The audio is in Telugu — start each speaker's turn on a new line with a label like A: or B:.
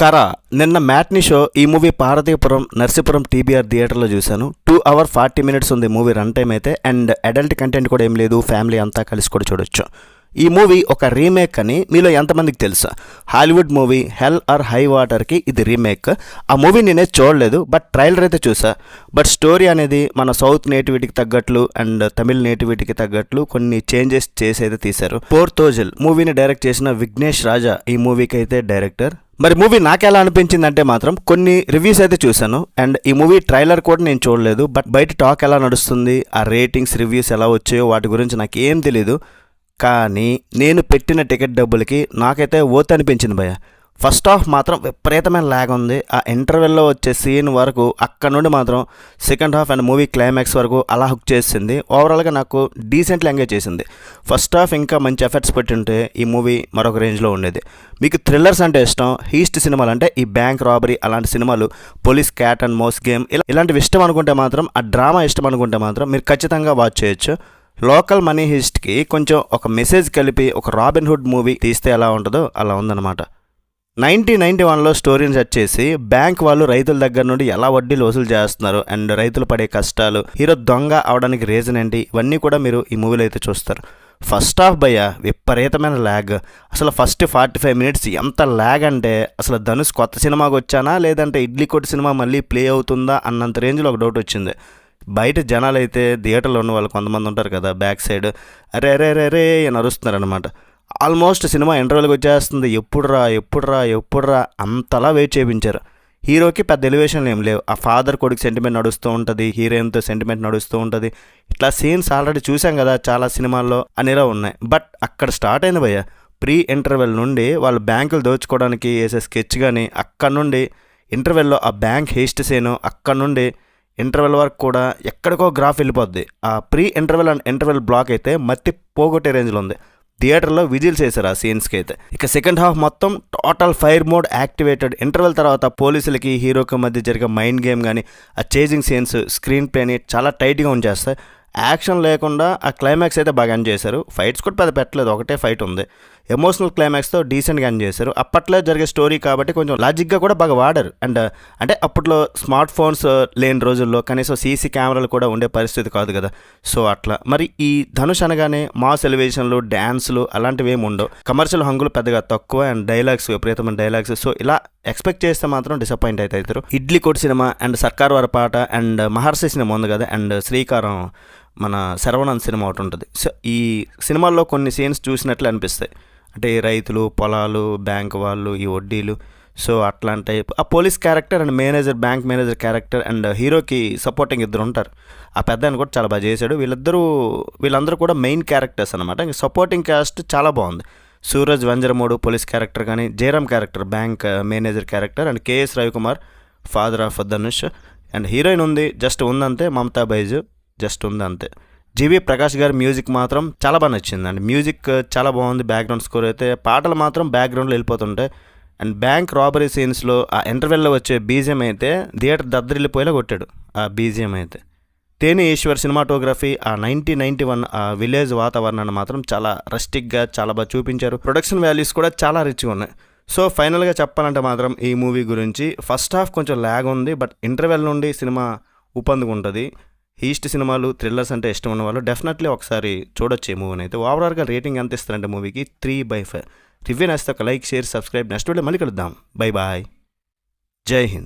A: కరా నిన్న మ్యాట్ని షో ఈ మూవీ పార్వతీపురం నర్సీపురం టీబీఆర్ థియేటర్లో చూశాను. 2 hours 40 minutes ఉంది మూవీ రన్ టైం అయితే. అండ్ అడల్ట్ కంటెంట్ కూడా ఏం లేదు, ఫ్యామిలీ అంతా కలిసి కూడా చూడొచ్చు. ఈ మూవీ ఒక రీమేక్ అని మీలో ఎంతమందికి తెలుసా? Hollywood movie hell or high వాటర్కి ఇది రీమేక్. ఆ మూవీ నేనే చూడలేదు, బట్ ట్రైలర్ అయితే చూసా. బట్ స్టోరీ అనేది మన సౌత్ నేటివిటీకి తగ్గట్లు అండ్ తమిళ్ నేటివిటీకి తగ్గట్లు కొన్ని చేంజెస్ చేసి అయితే తీశారు. పోర్తోజల్ మూవీని డైరెక్ట్ చేసిన విఘ్నేష్ రాజా ఈ మూవీకి అయితే డైరెక్టర్. మరి మూవీ నాకెలా అనిపించిందంటే మాత్రం కొన్ని రివ్యూస్ అయితే చూశాను. అండ్ ఈ మూవీ ట్రైలర్ కూడా నేను చూడలేదు, బట్ బయట టాక్ ఎలా నడుస్తుంది, ఆ రేటింగ్స్ రివ్యూస్ ఎలా వచ్చాయో వాటి గురించి నాకు ఏం తెలీదు. కానీ నేను పెట్టిన టికెట్ డబ్బులకి నాకైతే ఓత్ అనిపించింది భయ్య. ఫస్ట్ హాఫ్ మాత్రం విపరీతమైన ల్యాగ్ ఉంది. ఆ ఇంటర్వెల్లో వచ్చే సీన్ వరకు అక్కడ నుండి మాత్రం second half and movie climax వరకు అలా హుక్ చేసింది. ఓవరాల్గా నాకు డీసెంట్లీ ఎంగేజ్ చేసింది. ఫస్ట్ హాఫ్ ఇంకా మంచి ఎఫర్ట్స్ పెట్టుంటే ఈ మూవీ మరొక రేంజ్లో ఉండేది. మీకు థ్రిల్లర్స్ అంటే ఇష్టం, హీస్ట్ సినిమాలు అంటే ఈ బ్యాంక్ రాబరీ అలాంటి సినిమాలు, police cat and mouse game ఇలాంటివి ఇష్టం అనుకుంటే మాత్రం, ఆ డ్రామా ఇష్టం అనుకుంటే మాత్రం మీరు ఖచ్చితంగా వాచ్ చేయొచ్చు. లోకల్ మనీ హీస్ట్కి కొంచెం ఒక మెసేజ్ కలిపి ఒక రాబిన్హుడ్ మూవీ తీస్తే ఎలా ఉంటుందో అలా ఉందన్నమాట. 1991లో స్టోరీని సెట్ చేసి బ్యాంక్ వాళ్ళు రైతుల దగ్గర నుండి ఎలా వడ్డీలు వసూలు చేస్తున్నారు అండ్ రైతులు పడే కష్టాలు, హీరో దొంగ అవడానికి రీజన్ ఏంటి, ఇవన్నీ కూడా మీరు ఈ మూవీలో అయితే చూస్తారు. ఫస్ట్ హాఫ్ భయ్య విపరీతమైన ల్యాగ్. అసలు ఫస్ట్ 45 minutes ఎంత ల్యాగ్ అంటే అసలు ధనుష్ కొత్త సినిమాకి వచ్చానా లేదంటే ఇడ్లీ కొట్టు సినిమా మళ్ళీ ప్లే అవుతుందా అన్నంత రేంజ్లో ఒక డౌట్ వచ్చింది. బయట జనాలు అయితే థియేటర్లో ఉన్న వాళ్ళు కొంతమంది ఉంటారు కదా, బ్యాక్ సైడ్ అరే అరే అరే అరే అని అరుస్తున్నారు అనమాట. ఆల్మోస్ట్ సినిమా ఇంటర్వెల్కి వచ్చేస్తుంది, ఎప్పుడురా అంతలా వెయిట్ చేయించారు. హీరోకి పెద్ద ఎలివేషన్లు ఏం లేవు. ఆ ఫాదర్ కొడుకు సెంటిమెంట్ నడుస్తూ ఉంటుంది, హీరోయిన్తో సెంటిమెంట్ నడుస్తూ ఉంటుంది. ఇట్లా సీన్స్ ఆల్రెడీ చూసాం కదా చాలా సినిమాల్లో అనేలా ఉన్నాయి. బట్ అక్కడ స్టార్ట్ అయింది భయ్య. ప్రీ ఇంటర్వెల్ నుండి వాళ్ళు బ్యాంకులు దోచుకోవడానికి వేసే స్కెచ్ కానీ, అక్కడ నుండి ఇంటర్వెల్లో ఆ బ్యాంక్ హేస్ట్ సీను, అక్కడ నుండి ఇంటర్వెల్ వరకు కూడా ఎక్కడికో గ్రాఫ్ వెళ్ళిపోద్ది. ఆ pre interval and interval block అయితే మట్టి పోగొట్టే రేంజ్లో ఉంది. థియేటర్లో విజిల్స్ వేశారు ఆ సీన్స్కి అయితే. ఇక సెకండ్ హాఫ్ మొత్తం total fire mode activated. Interval తర్వాత పోలీసులకి హీరోకి మధ్య జరిగే మైండ్ గేమ్ కానీ, ఆ చేజింగ్ సీన్స్, స్క్రీన్ ప్లేని చాలా టైట్గా ఉంచేస్తాయి. యాక్షన్ లేకుండా ఆ క్లైమాక్స్ అయితే బాగా ఎంజాయ్ చేశారు. ఫైట్స్ కూడా పెద్ద పెట్టలేదు, ఒకటే ఫైట్ ఉంది. ఎమోషనల్ క్లైమాక్స్తో డీసెంట్గా ఎంజాయ్ చేశారు. అప్పట్లో జరిగే స్టోరీ కాబట్టి కొంచెం లాజిక్గా కూడా బాగా వాడారు. అండ్ అంటే అప్పట్లో స్మార్ట్ ఫోన్స్ లేని రోజుల్లో కనీసం సీసీ కెమెరాలు కూడా ఉండే పరిస్థితి కాదు కదా. సో అట్లా మరి ఈ ధనుష్ అనగానే మాస్ ఎలివేషన్లు, డ్యాన్స్లు అలాంటివి ఏమి ఉండవు. కమర్షియల్ హంగులు పెద్దగా తక్కువ అండ్ డైలాగ్స్ విపరీతమైన డైలాగ్స్. సో ఇలా ఎక్స్పెక్ట్ చేస్తే మాత్రం డిసప్పాయింట్ అయితే అవుతారు. ఇడ్లీ కొట్టు సినిమా అండ్ సర్కార్ వారి పాట అండ్ మహర్షి సినిమా ఉంది కదా, అండ్ శ్రీకారం మన శరవణన్ సినిమా ఒకటి ఉంటుంది. సో ఈ సినిమాల్లో కొన్ని సీన్స్ చూసినట్లు అనిపిస్తాయి. అంటే రైతులు, పొలాలు, బ్యాంక్ వాళ్ళు, ఈ వడ్డీలు, సో అట్లాంటి టైప్. ఆ police character and manager, bank manager character and హీరోకి సపోర్టింగ్ ఇద్దరు ఉంటారు. ఆ పెద్ద ఆయన కూడా చాలా బాగా చేశాడు. వీళ్ళందరూ కూడా మెయిన్ క్యారెక్టర్స్ అనమాట. ఇంకా సపోర్టింగ్ క్యాస్ట్ చాలా బాగుంది. సూరజ్ వంజరమూడు పోలీస్ క్యారెక్టర్ కానీ, Jayaram character bank manager character and KS Ravikumar father of Dhanush and heroine ఉంది, జస్ట్ ఉందంతే, మమతా బైజు జస్ట్ ఉందంతే. జీవి ప్రకాష్ గారి మ్యూజిక్ మాత్రం చాలా బాగా నచ్చింది అండి. మ్యూజిక్ చాలా బాగుంది, బ్యాక్గ్రౌండ్ స్కోర్ అయితే. పాటలు మాత్రం బ్యాక్గ్రౌండ్లో వెళ్ళిపోతుంటాయి. అండ్ బ్యాంక్ రాబరీ సీన్స్లో ఆ ఇంటర్వెల్లో వచ్చే బీజిఎం అయితే థియేటర్ దద్దరిల్లిపోయేలా కొట్టాడు ఆ బీజిఎం అయితే. తేని ఈశ్వర్ సినిమాటోగ్రఫీ, ఆ 1991 ఆ విలేజ్ వాతావరణాన్ని మాత్రం చాలా రస్టిక్గా చాలా బాగా చూపించారు. ప్రొడక్షన్ వాల్యూస్ కూడా చాలా రిచ్గా ఉన్నాయి. సో ఫైనల్గా చెప్పాలంటే మాత్రం ఈ మూవీ గురించి ఫస్ట్ హాఫ్ కొంచెం ల్యాగ్ ఉంది, బట్ ఇంటర్వెల్ నుండి సినిమా ఊపందుకుంటుంది. హీస్ట్ సినిమాలు, థ్రిల్లర్స్ అంటే ఇష్టం ఉన్న వాళ్ళు డెఫినెట్లీ ఒకసారి చూడొచ్చు ఈ మూవీని అయితే. ఓవరాల్గా రేటింగ్ ఎంత ఇస్తారంటే మూవీకి 3/5. రివ్యూ నచ్చితే ఒక like, share, subscribe. Next video మళ్ళీ కలుద్దాం. బై బాయ్, జై హింద్.